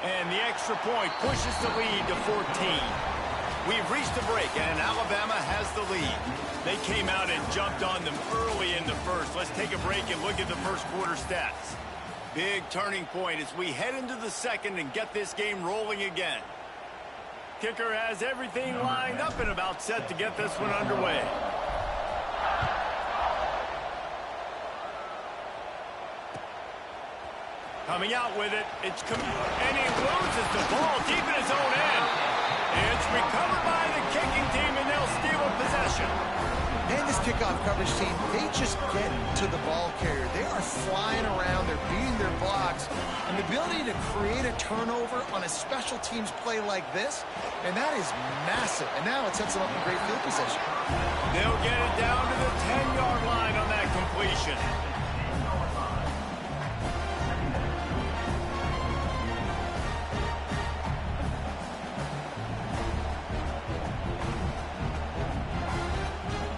And the extra point pushes the lead to 14. We've reached the break, and Alabama has the lead. They came out and jumped on them early in the first. Let's take a break and look at the first quarter stats. Big turning point as we head into the second and get this game rolling again. Kicker has everything lined up and about set to get this one underway. Coming out with it, and he loses the ball deep in his own end. It's recovered by the kicking team, and they'll steal a possession. And this kickoff coverage team, they just get to the ball carrier. They are flying around, they're beating their blocks, and the ability to create a turnover on a special teams play like this, and that is massive. And now it sets them up in great field position. They'll get it down to the 10-yard line on that completion.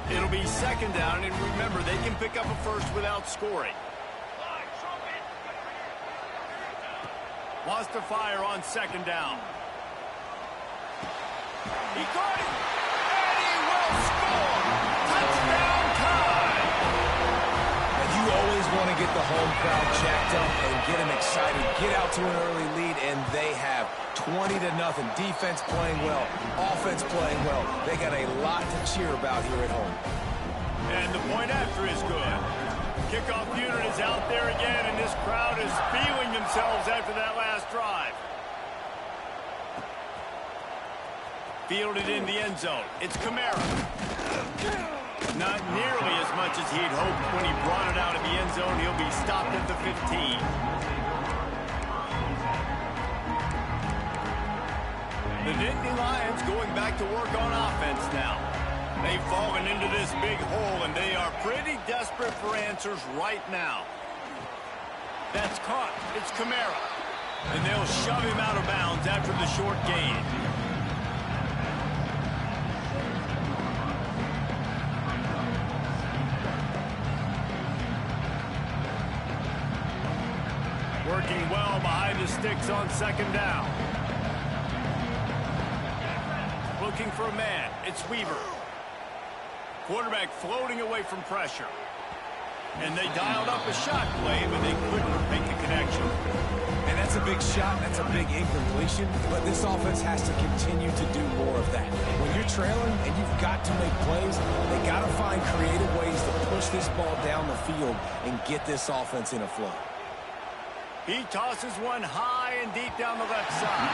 It'll be second down, and remember, they can pick up a first without scoring. Wants to fire on second down. He caught it, and he will score! Touchdown time! And you always want to get the home crowd jacked up and get them excited. Get out to an early lead, and they have 20-0. Defense playing well, offense playing well. They got a lot to cheer about here at home. And the point after is good. Kickoff unit is out there again, and this crowd is feeling themselves after that last drive. Fielded in the end zone. It's Kamara. Not nearly as much as he'd hoped when he brought it out of the end zone. He'll be stopped at the 15. The Nittany Lions going back to work on offense now. They've fallen into this big hole, and they are pretty desperate for answers right now. That's caught. It's Kamara. And they'll shove him out of bounds after the short gain. Working well behind the sticks on second down. Looking for a man. It's Weaver. Quarterback floating away from pressure. And they dialed up a shot play, but they couldn't make the connection. And that's a big shot. That's a big incompletion. But this offense has to continue to do more of that. When you're trailing and you've got to make plays, they got to find creative ways to push this ball down the field and get this offense in a flow. He tosses one high and deep down the left side.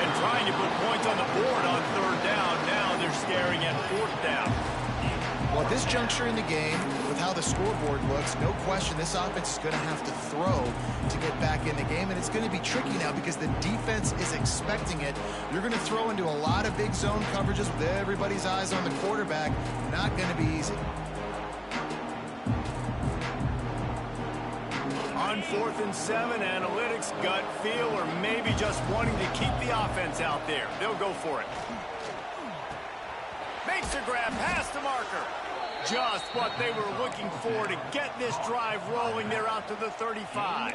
And trying to put points on the board on third down. Now they're staring at fourth down. Well, at this juncture in the game, with how the scoreboard looks, no question this offense is going to have to throw to get back in the game. And it's going to be tricky now because the defense is expecting it. You're going to throw into a lot of big zone coverages with everybody's eyes on the quarterback. Not going to be easy. On 4th and 7, analytics, gut feel, or maybe just wanting to keep the offense out there. They'll go for it. Makes a grab past the marker. Just what they were looking for to get this drive rolling. They're out to the 35.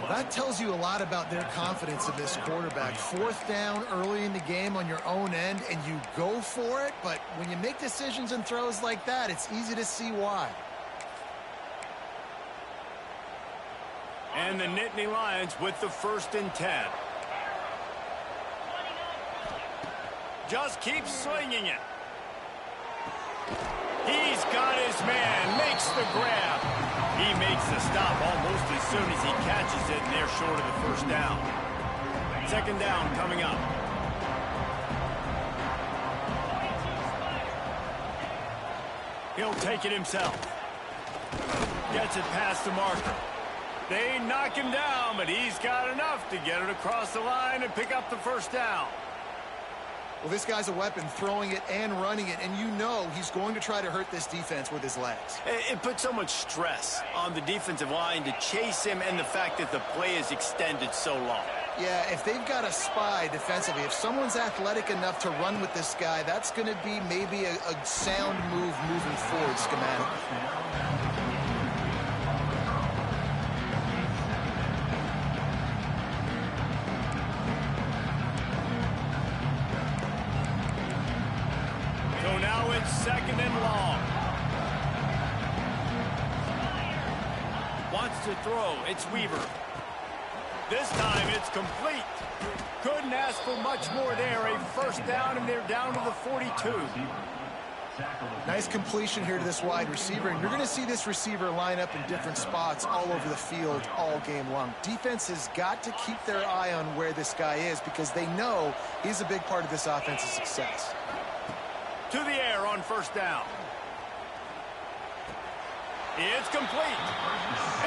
That tells you a lot about their confidence in this quarterback. Fourth down early in the game on your own end, and you go for it. But when you make decisions and throws like that, it's easy to see why. And the Nittany Lions with the 1st and 10. Just keeps swinging it. He's got his man, makes the grab. He makes the stop almost as soon as he catches it, and they're short of the first down. Second down coming up. He'll take it himself. Gets it past the marker. They knock him down, but he's got enough to get it across the line and pick up the first down. Well, this guy's a weapon, throwing it and running it, and you know he's going to try to hurt this defense with his legs. It puts so much stress on the defensive line to chase him, and the fact that the play is extended so long. Yeah, if they've got a spy defensively, if someone's athletic enough to run with this guy, that's going to be maybe a sound move moving forward schematically. Wants to throw. It's Weaver. This time it's complete. Couldn't ask for much more there. A first down, and they're down to the 42. Nice completion here to this wide receiver, and you're going to see this receiver line up in different spots all over the field all game long. Defense has got to keep their eye on where this guy is because they know he's a big part of this offense's success. To the air on first down. It's complete.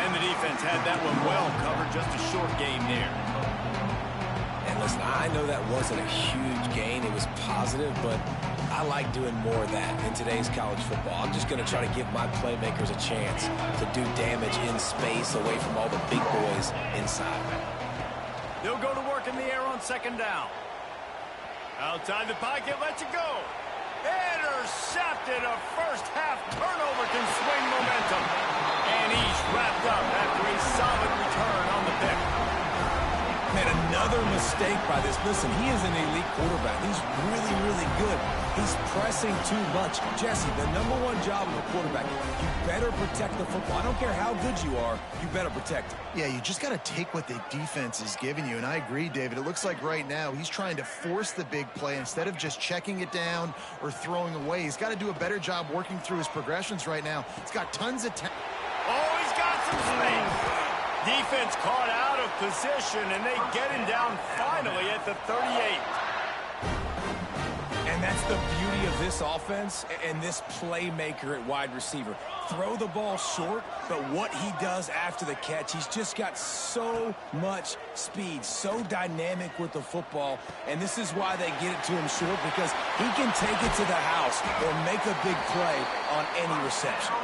And the defense had that one well covered. Just a short gain there. And listen, I know that wasn't a huge gain. It was positive, but I like doing more of that in today's college football. I'm just going to try to give my playmakers a chance to do damage in space away from all the big boys inside. They'll go to work in the air on second down. Outside the pocket, lets it go. Intercepted. A first-half turnover can swing momentum. And he's wrapped up after a solid return on the pick. Man, another mistake by this. Listen, he is an elite quarterback. He's really, really good. He's pressing too much. Jesse, the number one job of a quarterback, you better protect the football. I don't care how good you are, you better protect it. Yeah, you just got to take what the defense is giving you, and I agree, David. It looks like right now he's trying to force the big play instead of just checking it down or throwing away. He's got to do a better job working through his progressions right now. He's got tons of time. Oh, he's got some space. Defense caught out of position, and they get him down finally at the 38. And that's the beauty of this offense and this playmaker at wide receiver. Throw the ball short, but what he does after the catch, he's just got so much speed, so dynamic with the football, and this is why they get it to him short, because he can take it to the house or make a big play on any reception.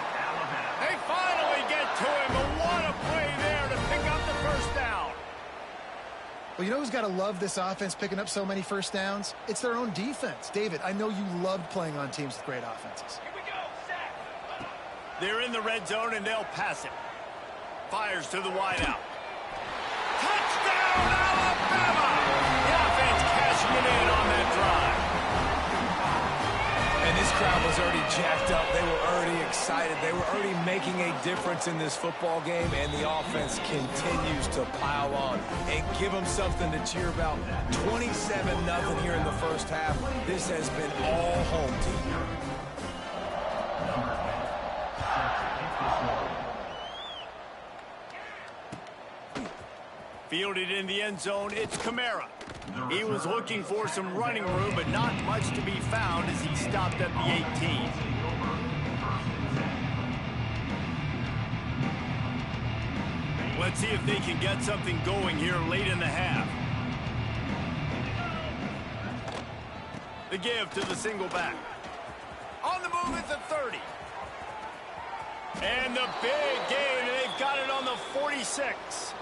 They finally get to him, but what a play there to pick up the first down. Well, you know who's got to love this offense picking up so many first downs? It's their own defense. David, I know you loved playing on teams with great offenses. Here we go, sack. They're in the red zone, and they'll pass it. Fires to the wideout. Touchdown, Alabama! The offense cashing it in on that drive. And this crowd was already jacked up. They were already excited. They were already making a difference in this football game, and the offense continues to pile on and give them something to cheer about. 27-0 here in the first half. This has been all home team. Fielded in the end zone, it's Kamara. He was looking for some running room, but not much to be found as he stopped at the 18. Let's see if they can get something going here late in the half. The give to the single back. On the move at the 30. And the big gain, and they've got it on the 46.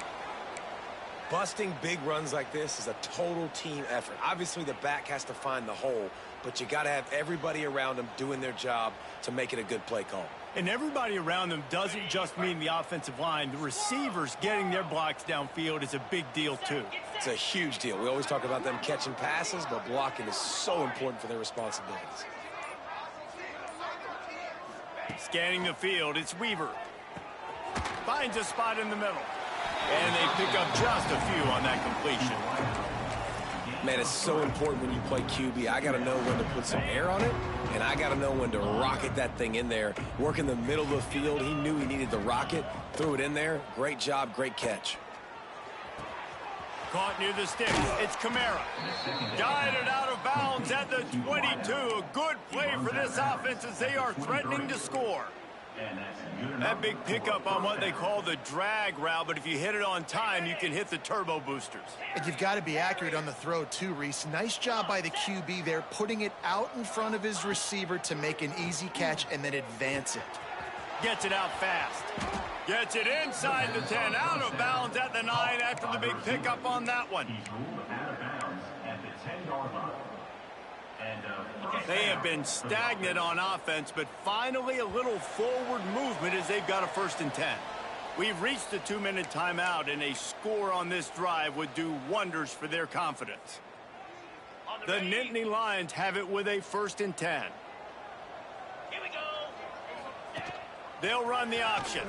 Busting big runs like this is a total team effort. Obviously, the back has to find the hole, but you got to have everybody around them doing their job to make it a good play call. And everybody around them doesn't just mean the offensive line. The receivers getting their blocks downfield is a big deal, too. It's a huge deal. We always talk about them catching passes, but blocking is so important for their responsibilities. Scanning the field, it's Weaver. Finds a spot in the middle. And they pick up just a few on that completion. Man, it's so important when you play QB. I got to know when to put some air on it, and I got to know when to rocket that thing in there. Work in the middle of the field. He knew he needed to rock it, threw it in there. Great job, great catch. Caught near the sticks. It's Kamara. Guided out of bounds at the 22. A good play for this offense as they are threatening to score. That big pickup on what they call the drag route, but if you hit it on time, you can hit the turbo boosters. And you've got to be accurate on the throw, too, Reese. Nice job by the QB there, putting it out in front of his receiver to make an easy catch and then advance it. Gets it out fast. Gets it inside the 10, out of bounds at the 9 after the big pickup on that one. They have been stagnant on offense, but finally a little forward movement as they've got a 1st and 10. We've reached the 2-minute timeout, and a score on this drive would do wonders for their confidence. The Nittany Lions have it with a 1st and 10. Here we go. They'll run the option.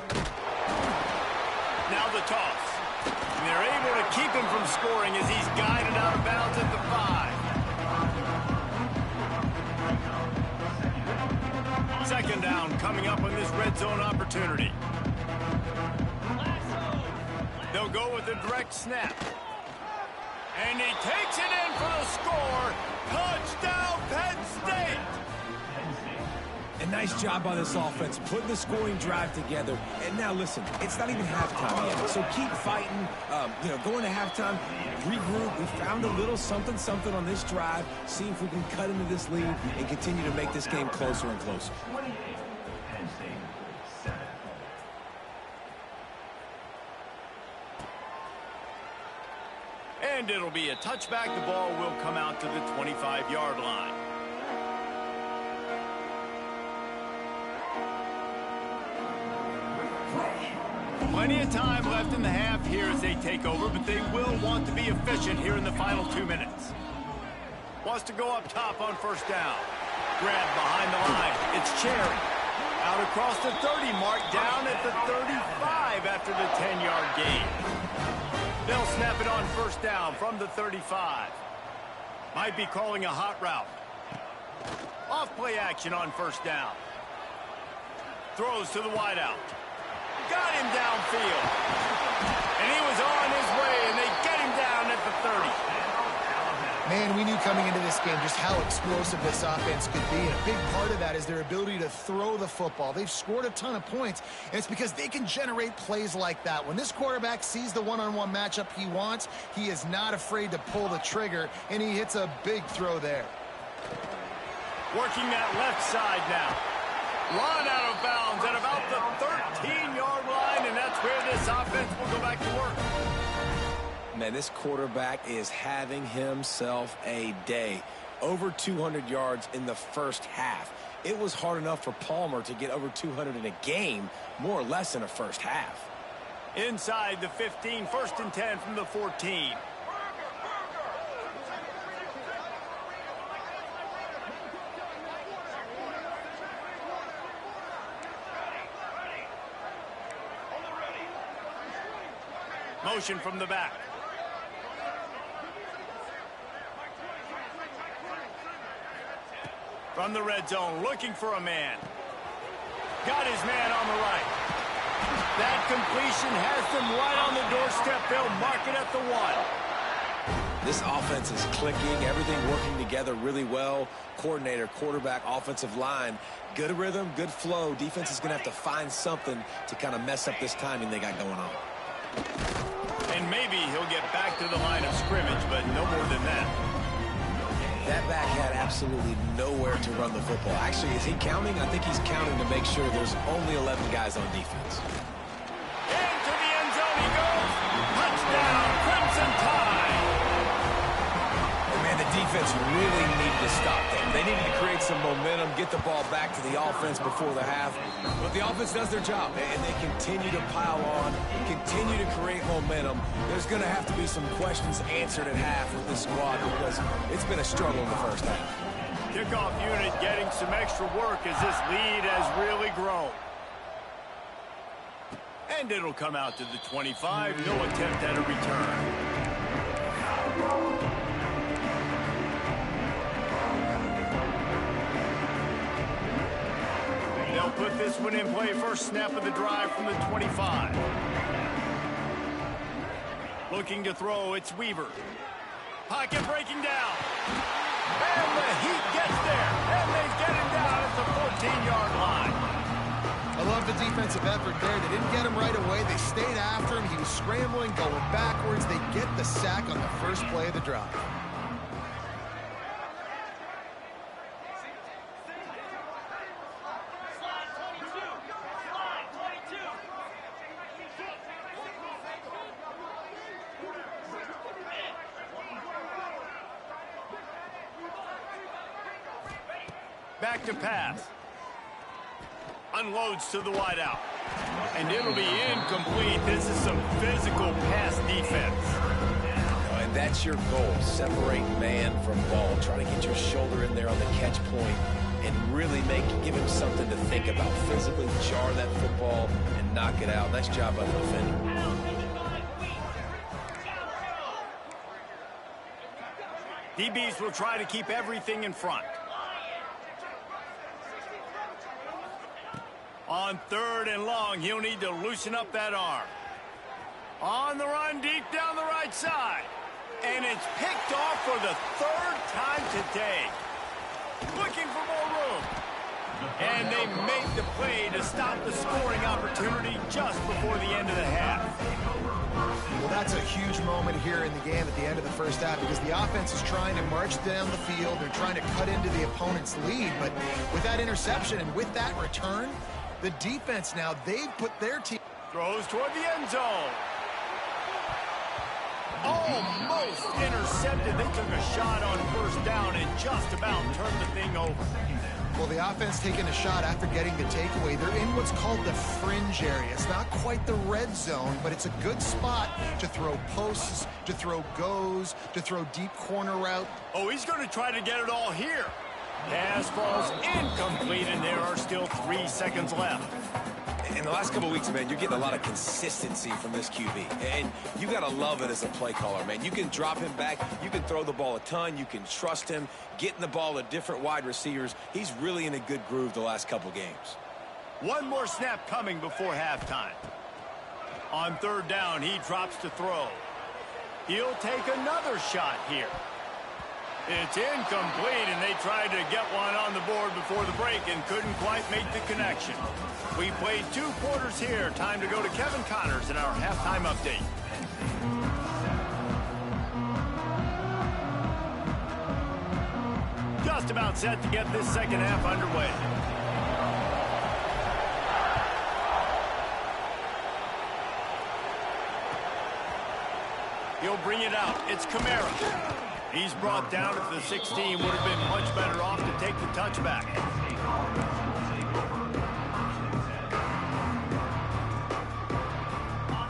Now the toss. And they're able to keep him from scoring as he's guided out of bounds at the 5. Second down coming up on this red zone opportunity. They'll go with a direct snap. And he takes it in for the score. Touchdown, Penn State! A nice job by this offense, putting the scoring drive together. And now, listen, it's not even halftime yet, so keep fighting. Going to halftime, regroup. We found a little something on this drive. See if we can cut into this lead and continue to make this game closer and closer. And it'll be a touchback. The ball will come out to the 25-yard line. Plenty of time left in the half here as they take over, but they will want to be efficient here in the final 2 minutes. Wants to go up top on first down. Grab behind the line. It's Cherry. Out across the 30 mark, down at the 35 after the 10-yard gain. They'll snap it on first down from the 35. Might be calling a hot route. Off play action on first down. Throws to the wideout. Got him downfield. And he was on his way, and they get him down at the 30. Man, we knew coming into this game just how explosive this offense could be, and a big part of that is their ability to throw the football. They've scored a ton of points, and it's because they can generate plays like that. When this quarterback sees the one-on-one matchup he wants, he is not afraid to pull the trigger, and he hits a big throw there. Working that left side now. Run out of bounds at about the 13-yard line, and that's where this offense will go back to work. Man, this quarterback is having himself a day. Over 200 yards in the first half. It was hard enough for Palmer to get over 200 in a game, more or less in a first half. Inside the 15, 1st and 10 from the 14. Motion from the back. From the red zone, looking for a man. Got his man on the right. That completion has them right on the doorstep. They'll mark it at the 1. This offense is clicking, everything working together really well. Coordinator, quarterback, offensive line, good rhythm, good flow. Defense is going to have to find something to kind of mess up this timing they got going on. And maybe he'll get back to the line of scrimmage, but no more than that. That back had absolutely nowhere to run the football. Actually, is he counting? I think he's counting to make sure there's only 11 guys on defense. Into the end zone he goes. Touchdown, Crimson Tide. And man, the defense really needed to stop them. They needed to create some momentum, get the ball back to the offense before the half. But the offense does their job, and they continue to pile on, continue to create momentum. There's going to have to be some questions answered at half with this squad because it's been a struggle in the first half. Kickoff unit getting some extra work as this lead has really grown. And it'll come out to the 25. No attempt at a return. They'll put this one in play. First snap of the drive from the 25. Looking to throw, it's Weaver. Pocket breaking down. And the Heat gets there. And they get him down at the 14-yard line. I love the defensive effort there. They didn't get him right away. They stayed after him. He was scrambling, going backwards. They get the sack on the first play of the drive. Back to pass. Unloads to the wideout. And it'll be incomplete. This is some physical pass defense. And that's your goal. Separate man from ball. Try to get your shoulder in there on the catch point and really give him something to think about. Physically jar that football and knock it out. Nice job by the defender. DBs will try to keep everything in front. On 3rd and long, he'll need to loosen up that arm. On the run, deep down the right side. And it's picked off for the 3rd time today. Looking for more room. And they make the play to stop the scoring opportunity just before the end of the half. Well, that's a huge moment here in the game at the end of the first half because the offense is trying to march down the field. They're trying to cut into the opponent's lead. But with that interception and with that return, the defense now, they've put their team... Throws toward the end zone. Almost intercepted. They took a shot on 1st down and just about turned the thing over. Well, the offense taking a shot after getting the takeaway. They're in what's called the fringe area. It's not quite the red zone, but it's a good spot to throw posts, to throw goes, to throw deep corner route. Oh, he's going to try to get it all here. Pass falls incomplete, and there are still 3 seconds left. In the last couple of weeks, man, you're getting a lot of consistency from this QB. And you got to love it as a play caller, man. You can drop him back. You can throw the ball a ton. You can trust him, getting the ball to different wide receivers. He's really in a good groove the last couple games. One more snap coming before halftime. On 3rd down, he drops to throw. He'll take another shot here. It's incomplete, and they tried to get one on the board before the break and couldn't quite make the connection. We played 2 quarters here. Time to go to Kevin Connors in our halftime update. Just about set to get this second half underway. He'll bring it out. It's Kamara. He's brought down at the 16. Would have been much better off to take the touchback.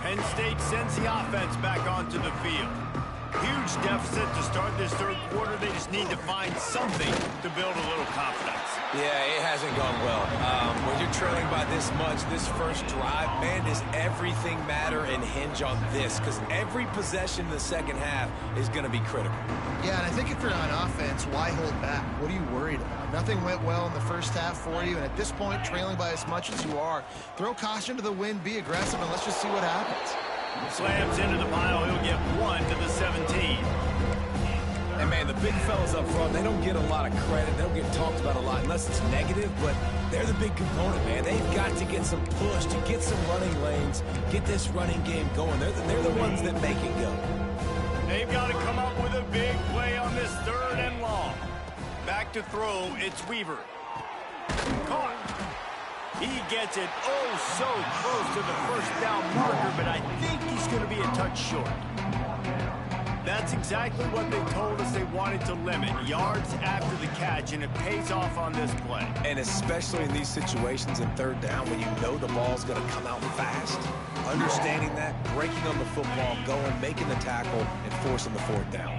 Penn State sends the offense back onto the field. Huge deficit to start this 3rd quarter. They just need to find something to build a little confidence. Yeah, it hasn't gone well. When you're trailing by this much, this first drive, man, does everything matter and hinge on this? Because every possession in the second half is going to be critical. Yeah, and I think if you're on offense, why hold back? What are you worried about? Nothing went well in the first half for you, and at this point, trailing by as much as you are, throw caution to the wind, be aggressive, and let's just see what happens. Slams into the pile. He'll get 1 to the 17. And, man, the big fellas up front, they don't get a lot of credit. They don't get talked about a lot unless it's negative, but they're the big component, man. They've got to get some push, to get some running lanes, get this running game going. They're the ones that make it go. They've got to come up with a big play on this 3rd and long. Back to throw, it's Weaver. Caught. He gets it so close to the 1st down marker, but I think he's going to be a touch short. That's exactly what they told us they wanted to limit, yards after the catch, and it pays off on this play. And especially in these situations in 3rd down when you know the ball's going to come out fast. Understanding that, breaking on the football, going, making the tackle, and forcing the 4th down.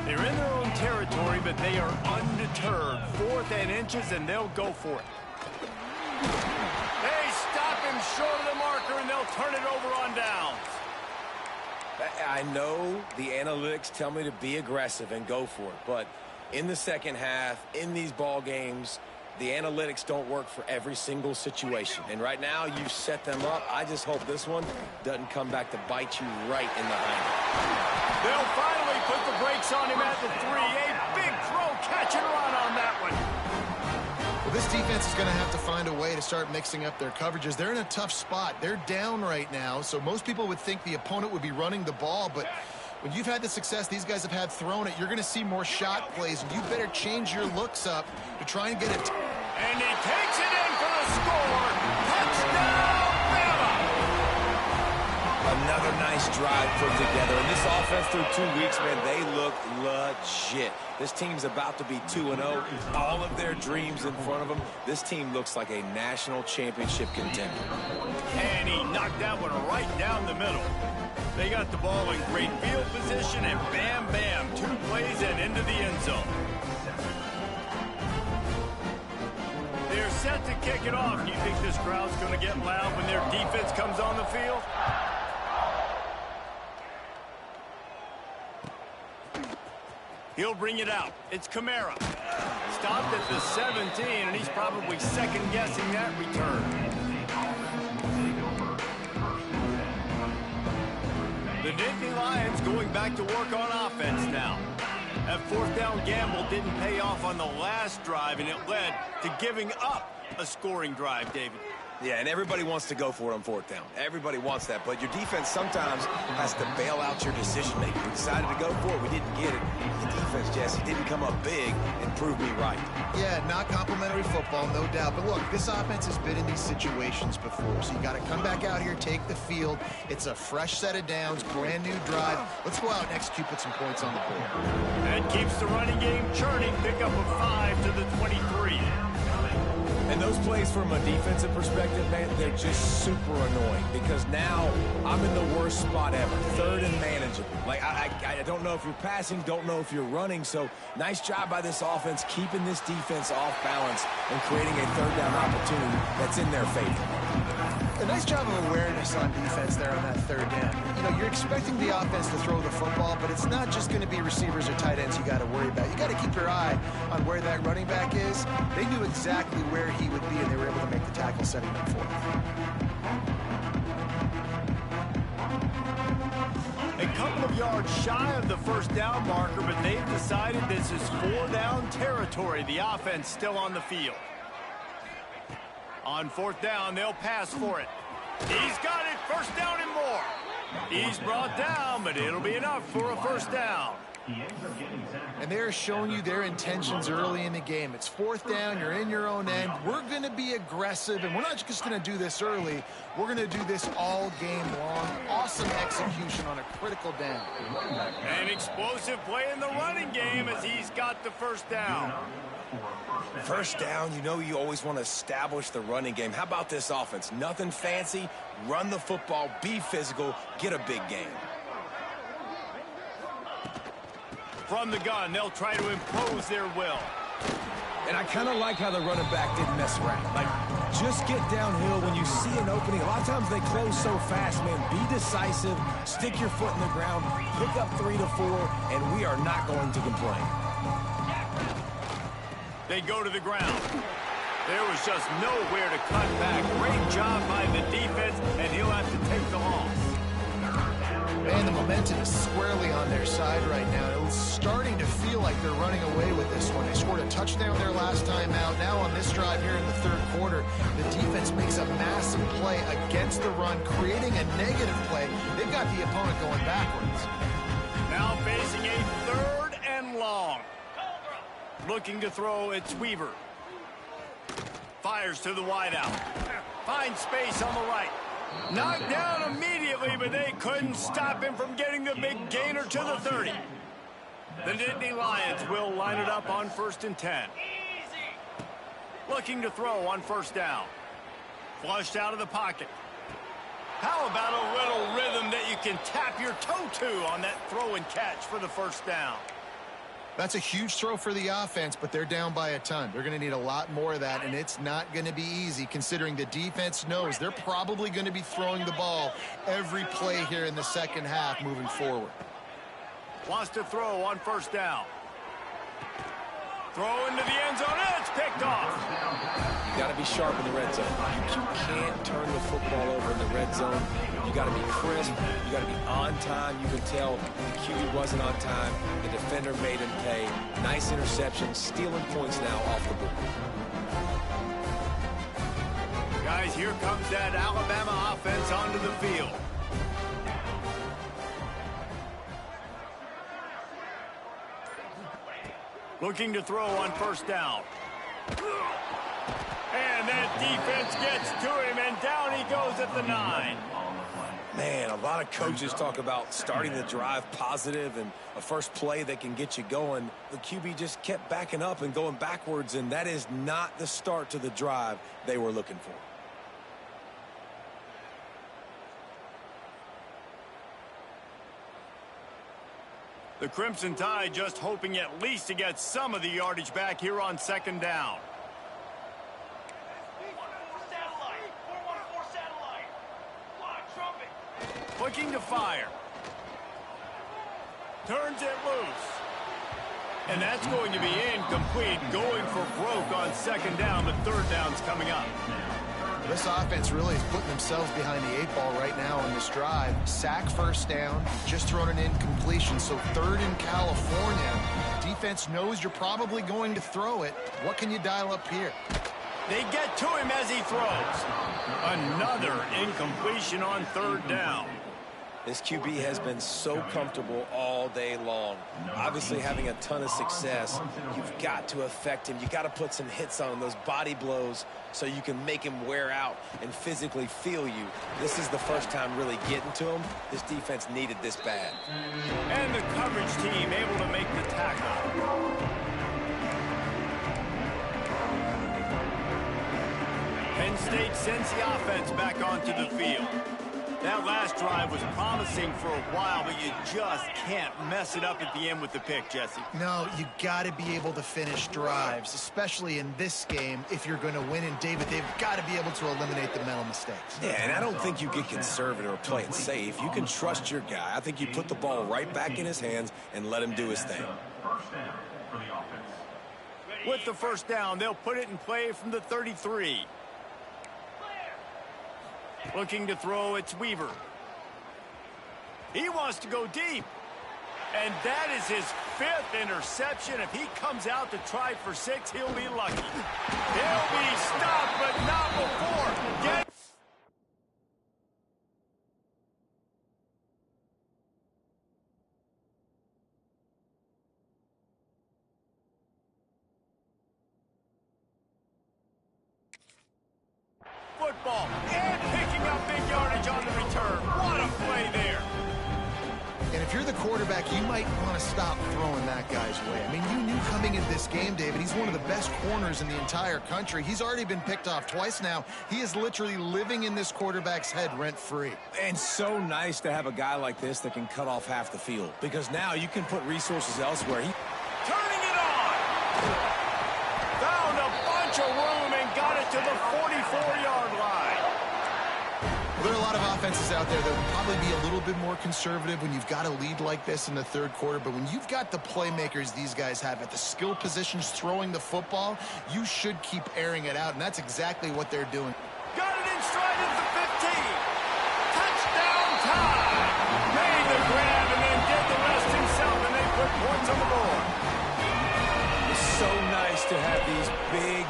They're in their own territory, but they are undeterred. 4th and inches, and they'll go for it. They stop him short of the marker, and they'll turn it over on downs. I know the analytics tell me to be aggressive and go for it, but in the second half, in these ball games, the analytics don't work for every single situation. And right now, you've set them up. I just hope this one doesn't come back to bite you right in the hind. They'll finally put the brakes on him at the 3. A big throw, catch and run on that one. Well, this defense is going to have to find a way to start mixing up their coverages. They're in a tough spot. They're down right now, so most people would think the opponent would be running the ball, but when you've had the success these guys have had throwing it, you're going to see more shot plays, and you better change your looks up to try and get it. And he takes it in for the score. Touchdown, Bama! Another nice drive put together. And this offense through 2 weeks, man, they look legit. This team's about to be 2-0. All of their dreams in front of them. This team looks like a national championship contender. And he knocked that one right down the middle. They got the ball in great field position, and bam, bam, 2 plays and into the end zone. They're set to kick it off. Do you think this crowd's going to get loud when their defense comes on the field? He'll bring it out. It's Kamara. Stopped at the 17, and he's probably second-guessing that return. The Nittany Lions going back to work on offense now. That fourth down gamble didn't pay off on the last drive, and it led to giving up a scoring drive, David. Yeah, and everybody wants to go for it on fourth down. Everybody wants that, but your defense sometimes has to bail out your decision-making. We decided to go for it. We didn't get it. The defense, Jesse, didn't come up big and prove me right. Yeah, not complimentary football, no doubt. But look, this offense has been in these situations before, so you got to come back out here, take the field. It's a fresh set of downs, brand new drive. Let's go out and execute, put some points on the board. That keeps the running game churning. Pick up a 5 to the 23. And those plays from a defensive perspective, man, they're just super annoying because now I'm in the worst spot ever, third and manageable. Like, I don't know if you're passing, don't know if you're running, so nice job by this offense keeping this defense off balance and creating a third down opportunity that's in their favor. A nice job of awareness on defense there on that third down. You know, you're expecting the offense to throw the football, but it's not just going to be receivers or tight ends you got to worry about. You got to keep your eye on where that running back is. They knew exactly where he would be, and they were able to make the tackle setting him for him. A couple of yards shy of the first down marker, but they've decided this is 4-down territory. The offense still on the field. On fourth down, they'll pass for it. He's got it, first down and more. He's brought down, but it'll be enough for a first down. And they're showing you their intentions early in the game. It's fourth down, you're in your own end. We're going to be aggressive, and we're not just going to do this early. We're going to do this all game long. Awesome execution on a critical down. An explosive play in the running game as he's got the first down. First down, you know you always want to establish the running game. How about this offense? Nothing fancy. Run the football, be physical, get a big gain. From the gun, they'll try to impose their will. And I kind of like how the running back didn't mess around. Like, just get downhill when you see an opening. A lot of times they close so fast, man. Be decisive, stick your foot in the ground, pick up 3 to 4, and we are not going to complain. They go to the ground. There was just nowhere to cut back. Great job by the defense, and he'll have to take the loss. Man, the momentum is squarely on their side right now. It's starting to feel like they're running away with this one. They scored a touchdown their last time out. Now on this drive here in the third quarter, the defense makes a massive play against the run, creating a negative play. They've got the opponent going backwards. Now facing a third and long. Looking to throw, it's Weaver. Fires to the wideout. Finds space on the right. Knocked down immediately, but they couldn't stop him from getting the big gainer to the 30. The Nittany Lions will line it up on 1st and 10. Looking to throw on first down. Flushed out of the pocket. How about a little rhythm that you can tap your toe to on that throw and catch for the first down? That's a huge throw for the offense, but they're down by a ton. They're going to need a lot more of that, and it's not going to be easy considering the defense knows they're probably going to be throwing the ball every play here in the second half moving forward. Wants to throw on first down. Throw into the end zone. It's picked off. You got to be sharp in the red zone. You can't turn the football over in the red zone. You got to be crisp. You got to be on time. You can tell the QB wasn't on time. The defender made him pay. Nice interception, stealing points now off the board. Guys, here comes that Alabama offense onto the field. Looking to throw on first down. And that defense gets to him, and down he goes at the 9. Man, a lot of coaches talk about starting the drive positive and a first play that can get you going. The QB just kept backing up and going backwards, and that is not the start to the drive they were looking for. The Crimson Tide just hoping at least to get some of the yardage back here on second down. Looking to fire. Turns it loose. And that's going to be incomplete, going for broke on second down, but third down's coming up. This offense really is putting themselves behind the 8 ball right now on this drive. Sack first down, just thrown an incompletion, so third in California. Defense knows you're probably going to throw it. What can you dial up here? They get to him as he throws. Another incompletion on third down. This QB has been so comfortable all day long. Obviously having a ton of success. You've got to affect him. You've got to put some hits on him, those body blows, so you can make him wear out and physically feel you. This is the first time really getting to him. This defense needed this bad. And the coverage team able to make the tackle. Penn State sends the offense back onto the field. That last drive was promising for a while, but you just can't mess it up at the end with the pick, Jesse. No, you got to be able to finish drives, especially in this game if you're going to win. And, David, they've got to be able to eliminate the mental mistakes. Yeah, and I don't think you get conservative or play it safe. You can trust your guy. I think you put the ball right back in his hands and let him do his thing. With the first down, they'll put it in play from the 33. Looking to throw, it's Weaver. He wants to go deep. And that is his 5th interception. If he comes out to try for 6, he'll be lucky. He'll be stopped, but not before. Football and picking up big yardage on the return. What a play there. And if you're the quarterback, you might want to stop throwing that guy's way. I mean, you knew coming into this game, David, he's one of the best corners in the entire country. He's already been picked off twice now. He is literally living in this quarterback's head rent-free. And so nice to have a guy like this that can cut off half the field, because now you can put resources elsewhere. Turning it on. Found a bunch of room and got it to the 44-yard line. Well, there are a lot of offenses out there that will probably be a little bit more conservative when you've got a lead like this in the third quarter. But when you've got the playmakers these guys have at the skill positions throwing the football, you should keep airing it out. And that's exactly what they're doing. Got it in stride at the 15. Touchdown time. Made the grab and then did the rest himself, and they put points on the board. It's so nice to have these big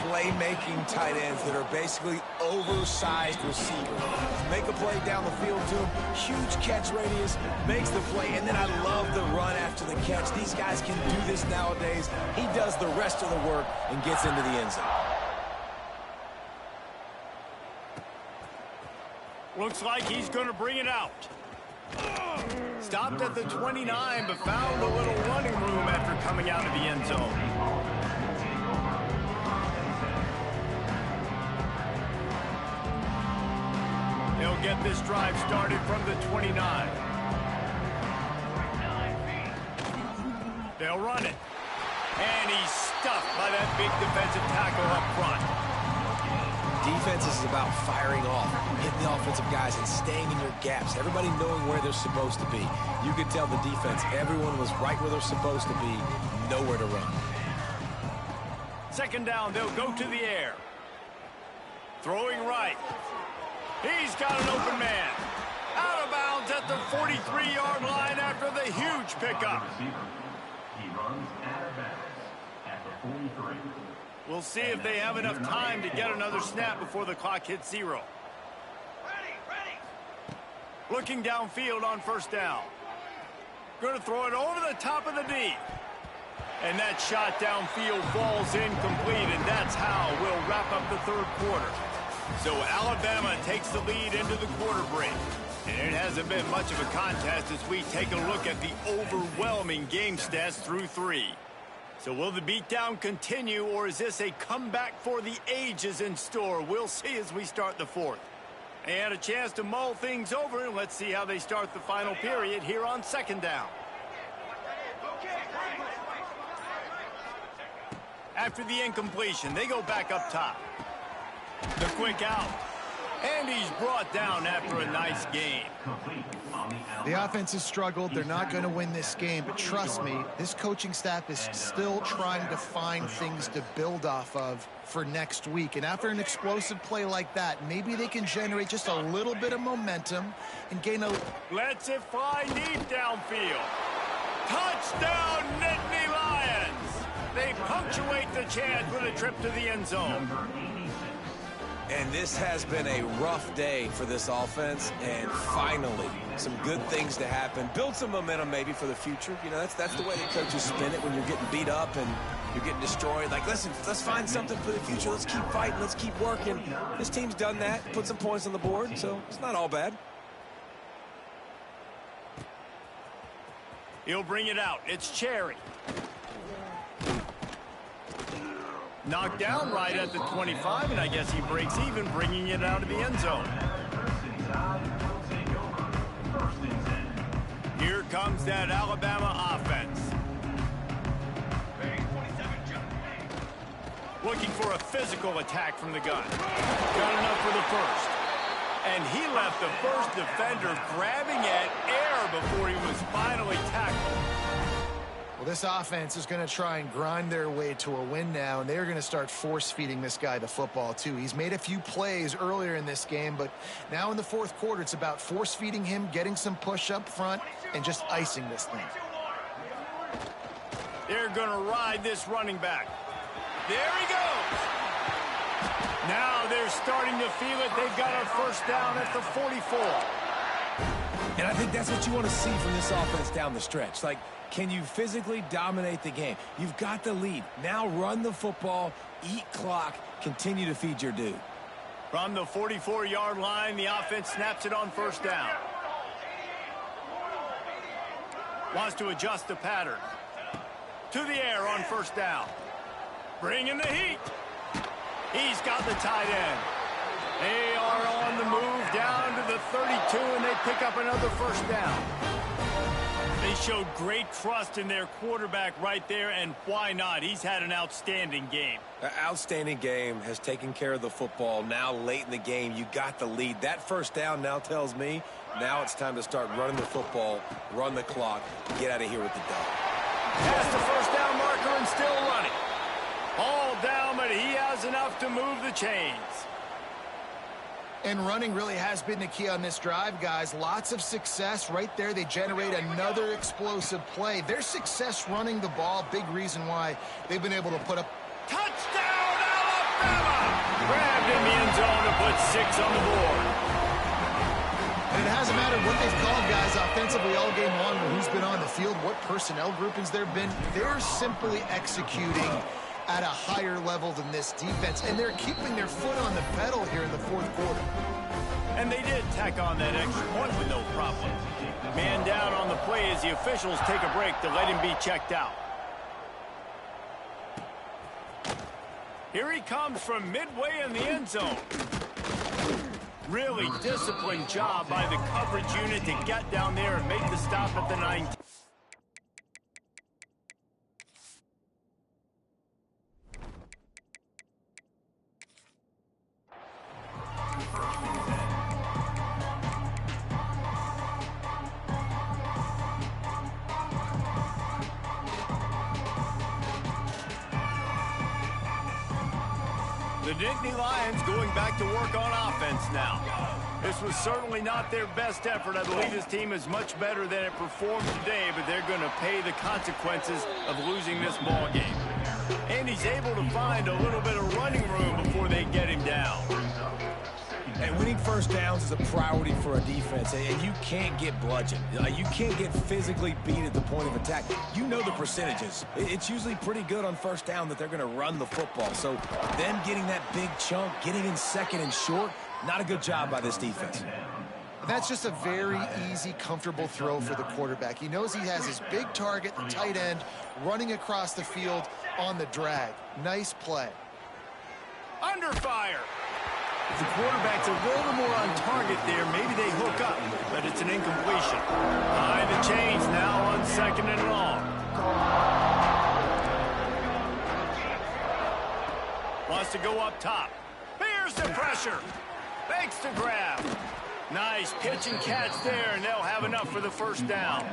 playmaking tight ends that are basically oversized receivers. Make a play down the field to him, huge catch radius, makes the play, and then I love the run after the catch. These guys can do this nowadays. He does the rest of the work and gets into the end zone. Looks like he's going to bring it out. Stopped at the 29, but found a little running room after coming out of the end zone. They'll get this drive started from the 29. They'll run it. And he's stuffed by that big defensive tackle up front. Defense is about firing off, hitting the offensive guys and staying in your gaps. Everybody knowing where they're supposed to be. You could tell the defense, everyone was right where they're supposed to be, nowhere to run. Second down, they'll go to the air. Throwing right. He's got an open man. Out of bounds at the 43-yard line after the huge pickup. He runs out of bounds at the 43. We'll see if they have enough time to get another snap before the clock hits 0. Looking downfield on first down. Going to throw it over the top of the D. And that shot downfield falls incomplete, and that's how we'll wrap up the third quarter. So Alabama takes the lead into the quarter break. And it hasn't been much of a contest as we take a look at the overwhelming game stats through 3. So will the beatdown continue, or is this a comeback for the ages in store? We'll see as we start the fourth. They had a chance to mull things over, and let's see how they start the final period here on second down. After the incompletion, they go back up top. The quick out. And he's brought down after a nice game. The offense has struggled. They're not going to win this game, but trust me, this coaching staff is still trying to find things to build off of for next week. And after an explosive play like that, maybe they can generate just a little bit of momentum and gain a... Lets it fly deep downfield. Touchdown, Nittany Lions! They punctuate the chance with a trip to the end zone. And this has been a rough day for this offense, and finally, some good things to happen. Build some momentum maybe for the future. You know, that's the way the coaches spin it when you're getting beat up and you're getting destroyed. Like, listen, let's find something for the future. Let's keep fighting. Let's keep working. This team's done that, put some points on the board, so it's not all bad. He'll bring it out. It's Cherry. Knocked down right at the 25, and I guess he breaks even, bringing it out of the end zone. Here comes that Alabama offense. Looking for a physical attack from the gun. Got enough for the first. And he left the first defender grabbing at air before he was finally tackled. Well, this offense is going to try and grind their way to a win now, and they're going to start force-feeding this guy the football, too. He's made a few plays earlier in this game, but now in the fourth quarter, it's about force-feeding him, getting some push up front, and just icing this thing. They're going to ride this running back. There he goes. Now they're starting to feel it. They've got a first down at the 44. And I think that's what you want to see from this offense down the stretch. Like, can you physically dominate the game? You've got the lead. Now run the football, eat clock, continue to feed your dude. From the 44-yard line, the offense snaps it on first down. Wants to adjust the pattern. To the air on first down. Bringing the heat. He's got the tight end. They are on the move down to the 32, and they pick up another first down. They showed great trust in their quarterback right there, and why not? He's had an outstanding game. An outstanding game, has taken care of the football. Now late in the game, you got the lead. That first down now tells me now it's time to start running the football, run the clock, get out of here with the dub. Past the first down marker and still running. All down, but he has enough to move the chains. And running really has been the key on this drive, guys. Lots of success right there. They generate another explosive play. Their success running the ball, big reason why they've been able to put up. Touchdown, Alabama! Grabbed in the end zone to put 6 on the board. And it hasn't mattered what they've called, guys, offensively all game long, or who's been on the field, what personnel groupings there have been. They're simply executing at a higher level than this defense, and they're keeping their foot on the pedal here in the fourth quarter. And they did tack on that extra point with no problem. Man down on the play as the officials take a break to let him be checked out. Here he comes from midway in the end zone. Really disciplined job by the coverage unit to get down there and make the stop at the 19. The Nittany Lions going back to work on offense now. This was certainly not their best effort. I believe this team is much better than it performed today, but they're going to pay the consequences of losing this ball game. And he's able to find a little bit of running room before they get him down. And winning first downs is a priority for a defense, and you can't get bludgeoned. You can't get physically beat at the point of attack. You know the percentages. It's usually pretty good on first down that they're going to run the football. So them getting that big chunk, getting in second and short, not a good job by this defense. That's just a very easy, comfortable throw for the quarterback. He knows he has his big target, the tight end, running across the field on the drag. Nice play. Under fire. If the quarterback's a little more on target there, maybe they hook up, but it's an incompletion. Behind the chains now on second and long. Wants to go up top. Bears the pressure. Makes the grab. Nice pitch and catch there, and they'll have enough for the first down.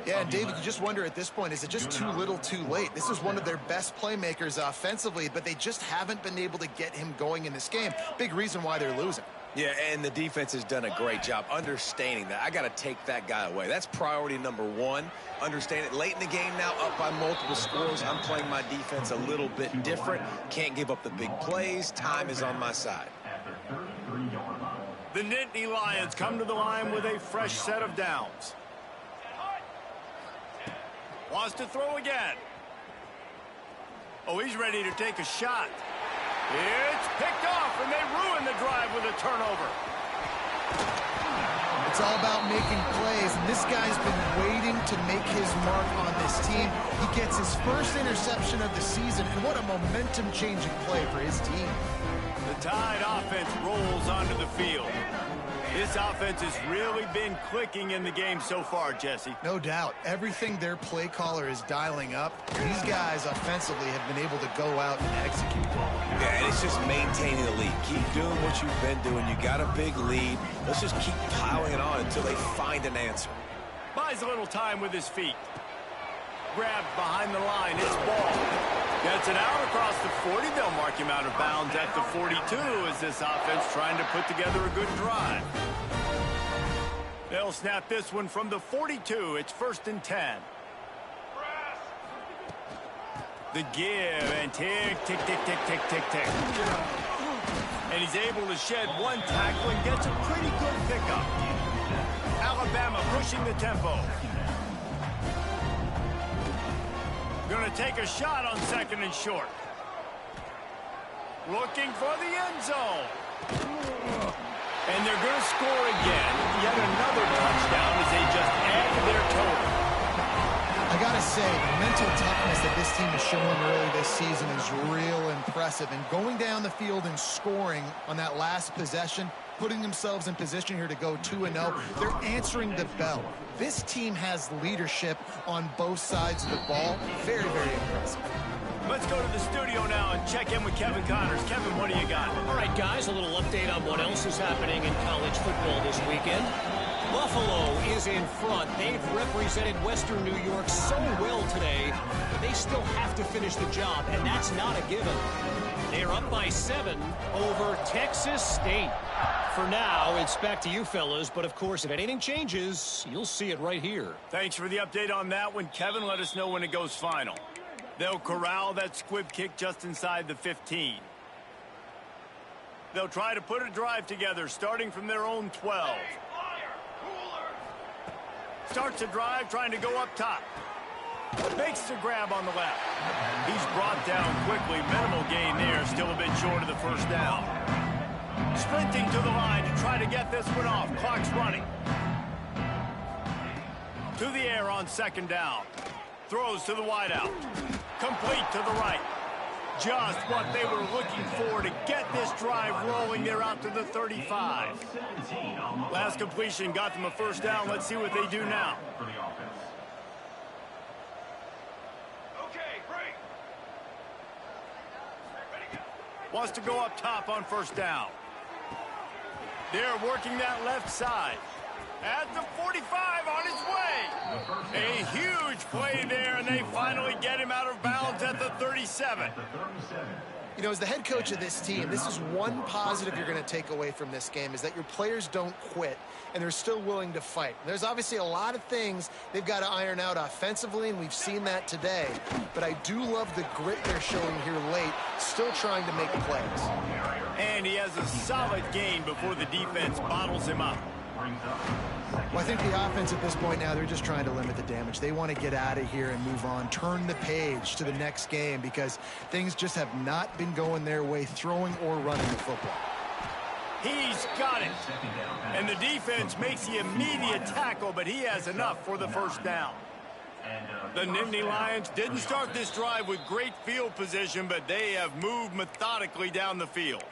Yeah, and David, you just wonder at this point, is it just too little too late? This is one of their best playmakers offensively, but they just haven't been able to get him going in this game. Big reason why they're losing. Yeah, and the defense has done a great job understanding that. I got to take that guy away. That's priority number one. Understand it. Late in the game now, up by multiple scores. I'm playing my defense a little bit different. Can't give up the big plays. Time is on my side. The Nittany Lions come to the line with a fresh set of downs. Wants to throw again. Oh, he's ready to take a shot. It's picked off, and they ruin the drive with a turnover. It's all about making plays, and this guy's been waiting to make his mark on this team. He gets his first interception of the season, and what a momentum-changing play for his team. The Tide offense rolls onto the field. This offense has really been clicking in the game so far, Jesse. No doubt. Everything their play caller is dialing up, these guys offensively have been able to go out and execute. Yeah, and it's just maintaining the lead. Keep doing what you've been doing. You got a big lead. Let's just keep piling it on until they find an answer. Buys a little time with his feet. Grabbed behind the line. It's ball. Gets it out across the 40. They'll mark him out of bounds at the 42 as this offense trying to put together a good drive. They'll snap this one from the 42. It's 1st and 10. The give and tick, tick, tick, tick, tick, tick, tick. And he's able to shed one tackle and gets a pretty good pickup. Alabama pushing the tempo. Going to take a shot on 2nd and short. Looking for the end zone. And they're going to score again. Yet another touchdown as they just add to their total. I got to say, the mental toughness that this team has shown early this season is real impressive. And going down the field and scoring on that last possession, putting themselves in position here to go 2-0, they're answering the bell. This team has leadership on both sides of the ball. Very, very impressive. Let's go to the studio now and check in with Kevin Connors. Kevin, what do you got? All right, guys, a little update on what else is happening in college football this weekend. Buffalo is in front. They've represented Western New York so well today, but they still have to finish the job, and that's not a given. They're up by 7 over Texas State. For now, it's back to you fellas, but of course, if anything changes, you'll see it right here. Thanks for the update on that one, Kevin. Let us know when it goes final. They'll corral that squib kick just inside the 15. They'll try to put a drive together, starting from their own 12. Starts a drive, trying to go up top. Makes the grab on the left. He's brought down quickly. Minimal gain there, still a bit short of the first down. Sprinting to the line to try to get this one off. Clock's running. To the air on 2nd down. Throws to the wideout. Complete to the right. Just what they were looking for to get this drive rolling. They're out to the 35. Last completion got them a first down. Let's see what they do now. Wants to go up top on 1st down. They're working that left side. At the 45 on his way. A huge play there, and they finally get him out of bounds at the 37. You know, as the head coach of this team, this is one positive you're going to take away from this game, is that your players don't quit, and they're still willing to fight. There's obviously a lot of things they've got to iron out offensively, and we've seen that today. But I do love the grit they're showing here late, still trying to make plays. And he has a solid gain before the defense bottles him up. Well, I think the offense at this point now, they're just trying to limit the damage. They want to get out of here and move on, turn the page to the next game, because things just have not been going their way, throwing or running the football. He's got it. And the defense makes the immediate tackle, but he has enough for the first down. The Nittany Lions didn't start this drive with great field position, but they have moved methodically down the field.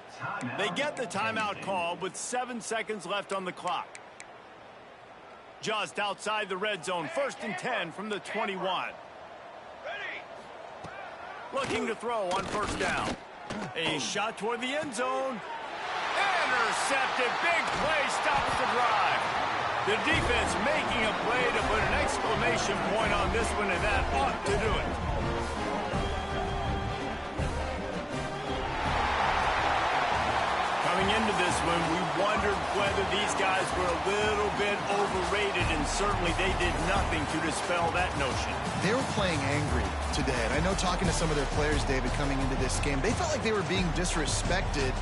They get the timeout called with 7 seconds left on the clock. Just outside the red zone, 1st and 10 from the 21. Looking to throw on 1st down. A shot toward the end zone. And intercepted. Big play stops the drive. The defense making a play to put an exclamation point on this one, and that ought to do it. Coming into this one, we wondered whether these guys were a little bit overrated, and certainly they did nothing to dispel that notion. They were playing angry today, and I know talking to some of their players, David, coming into this game, they felt like they were being disrespected.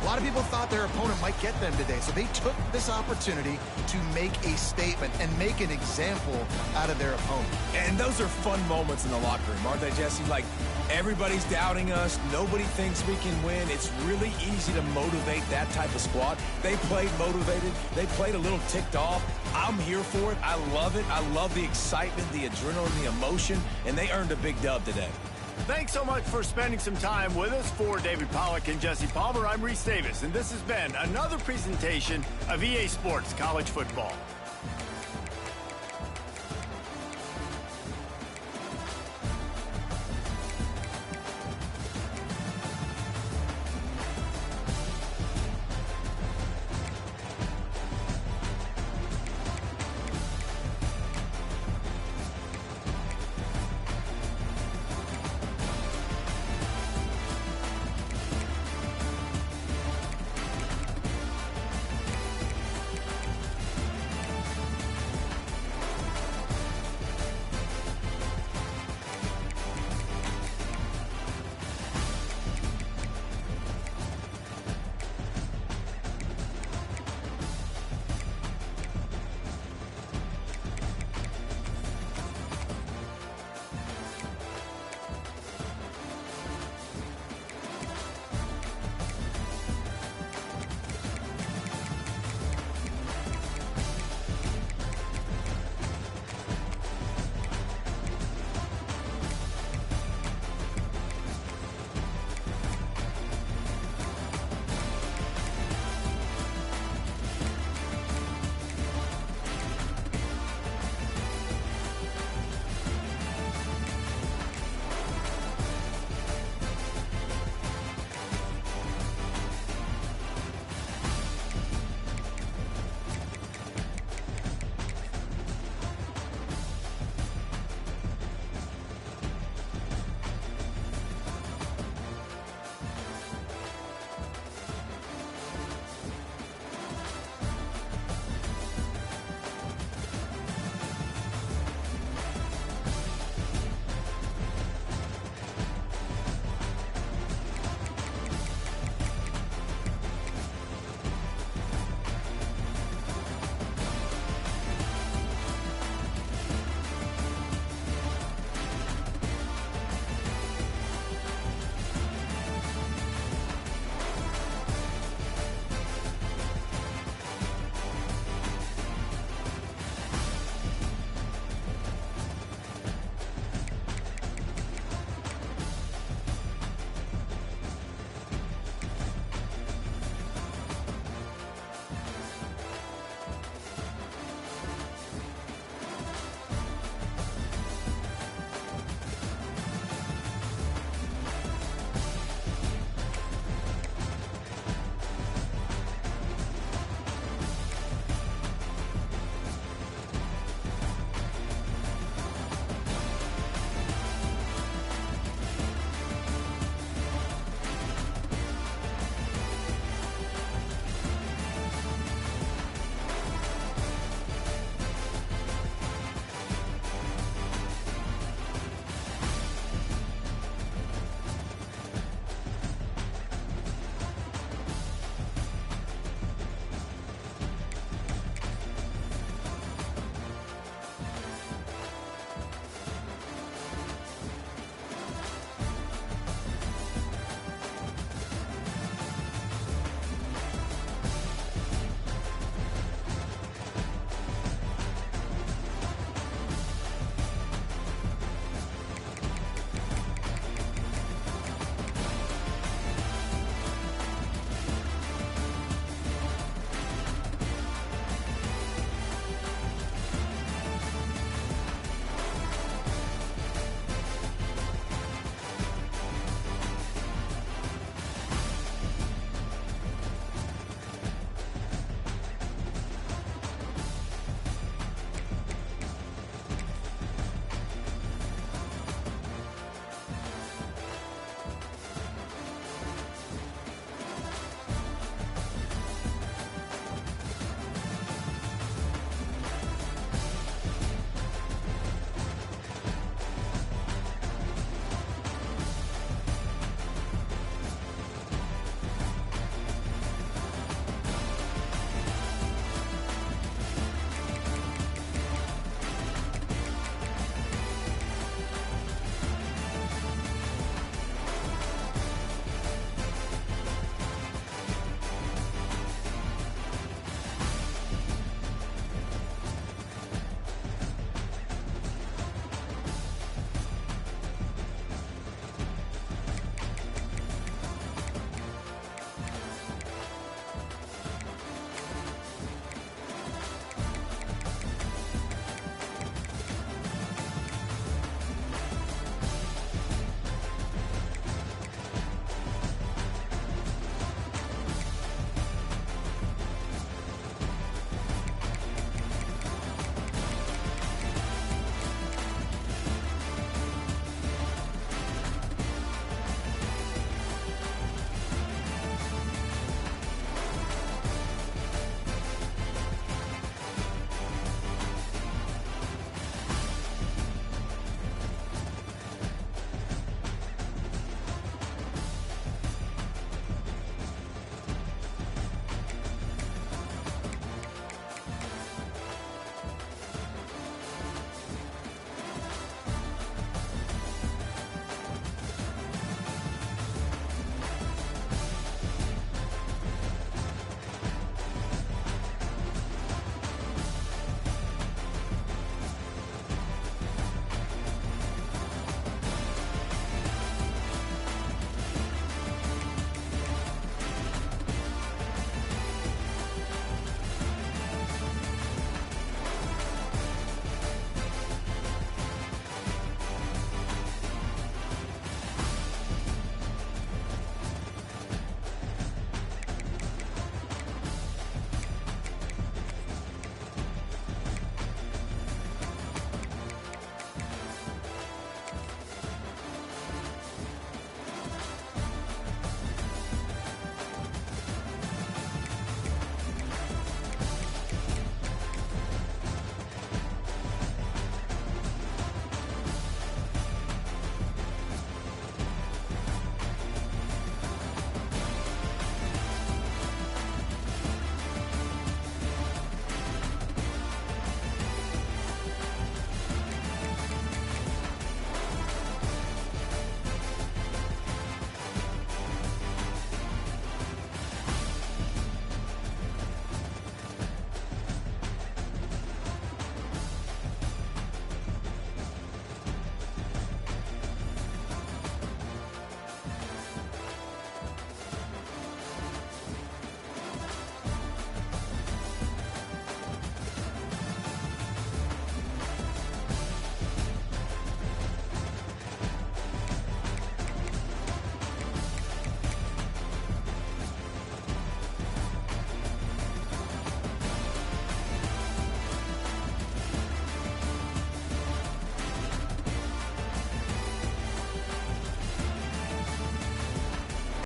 A lot of people thought their opponent might get them today, so they took this opportunity to make a statement and make an example out of their opponent. And those are fun moments in the locker room, aren't they, Jesse? Like, everybody's doubting us. Nobody thinks we can win. It's really easy to motivate that type of squad. They played motivated. They played a little ticked off. I'm here for it. I love it. I love the excitement, the adrenaline, the emotion, and they earned a big dub today. Thanks so much for spending some time with us. For David Pollack and Jesse Palmer, I'm Reese Davis, and this has been another presentation of EA Sports College Football.